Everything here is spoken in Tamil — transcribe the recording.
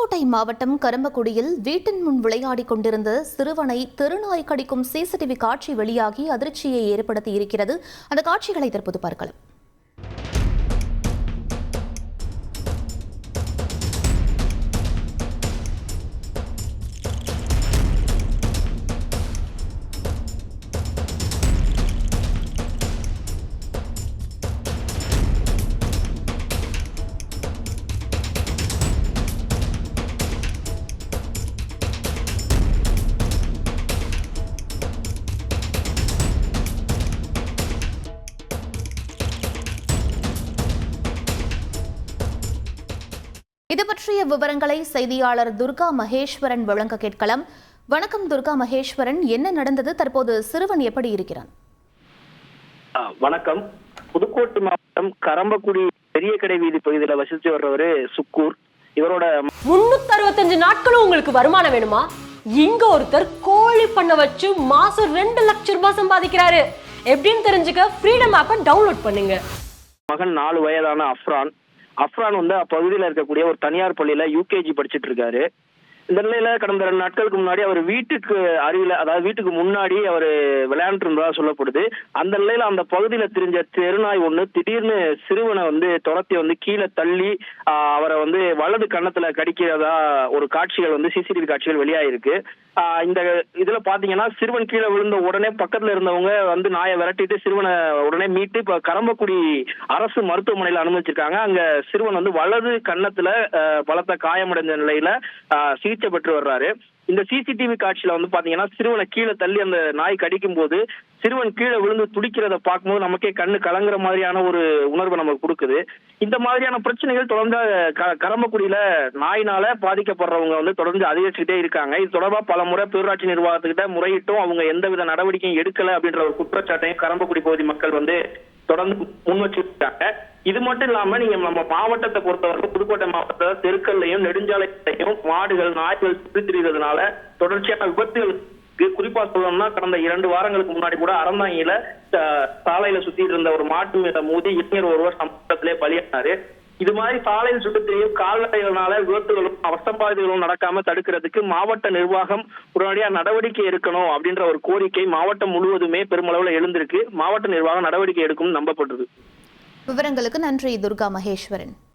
புதுக்கோட்டை மாவட்டம் கரம்பக்குடியில் வீட்டின் முன் விளையாடிக் கொண்டிருந்த சிறுவனை தெருநாய் கடிக்கும் சிசிடிவி காட்சி வெளியாகி அதிர்ச்சியை ஏற்படுத்தியிருக்கிறது. அந்த காட்சிகளை தற்போது பார்க்கலாம். இது பற்றிய விவரங்களை செய்தியாளர் துர்கா மகேஸ்வரன் வழங்க கேட்கலாம். வணக்கம் துர்கா மகேஸ்வரன், என்ன நடந்தது? தற்போது சிறுவன் எப்படி இருக்கிறான்? வணக்கம். புதுக்கோட்டை மாவட்டம் கரம்பக்குடி பெரிய கடை வீதி பகுதியில் வசித்து வர்றவரு சுக்கூர். இவரோட 365 நாட்களும் உங்களுக்கு வருமானம் வேணுமா? இங்க ஒருத்தர் கோழி பண்ண வச்சு மாசம் 2 லட்சம் ரூபாய் சம்பாதிக்கிறாரு. எப்படின்னு தெரிஞ்சுக்க ஃப்ரீடம் ஆப்பை டவுன்லோட் பண்ணுங்க. மகன் 4 வயதான அஃப்ரான் வந்து அப்பகுதியில் இருக்கக்கூடிய ஒரு தனியார் பள்ளியில யூகேஜி படிச்சுட்டு இருக்காரு. இந்த நிலையில கடந்த 2 நாட்களுக்கு முன்னாடி அவர் வீட்டுக்கு அருகில, அதாவது வீட்டுக்கு முன்னாடி அவர் விளையாண்டு இருந்ததா சொல்லப்படுது. அந்த நிலையில அந்த பகுதியில தெரிஞ்ச தெருநாய் ஒண்ணு திடீர்னு சிறுவனை வந்து துரத்தி வந்து கீழே தள்ளி அவரை வந்து வலது கன்னத்துல கடிக்கிறதா ஒரு காட்சிகள் வந்து சிசிடிவி காட்சிகள் வெளியாயிருக்கு. இந்த இதுல பாத்தீங்கன்னா சிறுவன் கீழே விழுந்த உடனே பக்கத்துல இருந்தவங்க வந்து நாயை விரட்டிட்டு சிறுவனை உடனே மீட்டு இப்ப கரம்பக்குடி அரசு மருத்துவமனையில அனுமதிச்சிருக்காங்க. அங்க சிறுவன் வந்து வலது கன்னத்துல பலத்த காயமடைந்த நிலையில சிகிச்சை பெற்று வர்றாரு. இந்த சிசிடிவி காட்சியில வந்து பாத்தீங்கன்னா சிறுவனை கீழே தள்ளி அந்த நாய் கடிக்கும் போது சிறுவன் கீழே விழுந்து துடிக்கிறத பார்க்கும்போது நமக்கே கண்ணு கலங்குற மாதிரியான ஒரு உணர்வு நமக்கு கொடுக்குது. இந்த மாதிரியான பிரச்சனைகள் தொடர்ந்து கரம்பக்குடியில நாயினால பாதிக்கப்படுறவங்க வந்து தொடர்ந்து அதிகரிச்சுட்டே இருக்காங்க. இது தொடர்பா பல முறை பேரூராட்சி நிர்வாகத்துக்கிட்ட முறையிட்டும் அவங்க எந்தவித நடவடிக்கையும் எடுக்கல அப்படின்ற ஒரு குற்றச்சாட்டையும் கரம்பக்குடி பகுதி மக்கள் வந்து தொடர்ந்து முன் வச்சிருக்காங்க. இது மட்டும் இல்லாம நீங்க நம்ம மாவட்டத்தை பொறுத்தவரை புதுக்கோட்டை மாவட்டத்தில் தெருக்கள்லையும் நெடுஞ்சாலைகளையும் மாடுகள் நாய்கள் சுற்றி திரிகிறதுனால தொடர்ச்சியான விபத்துகள், குறிப்பா சொல்லணும்னா கடந்த 2 வாரங்களுக்கு முன்னாடி கூட அறந்தாங்கில சாலையில சுத்திட்டு இருந்த ஒரு மாட்டு மீத மோதி இளைஞர் ஒருவர் சம்பவத்திலே பலியானாரு. இது மாதிரி சாலையில் சுற்றுத்திரியும் கால்நடைகளால விபத்துகளும் அவசரபாதைகளும் நடக்காம தடுக்கிறதுக்கு மாவட்ட நிர்வாகம் உடனடியா நடவடிக்கை எடுக்கணும் அப்படின்ற ஒரு கோரிக்கை மாவட்டம் முழுவதுமே பெருமளவுல எழுந்திருக்கு. மாவட்ட நிர்வாகம் நடவடிக்கை எடுக்கும் நம்பப்படுது. விவரங்களுக்கு நன்றி துர்கா மகேஸ்வரன்.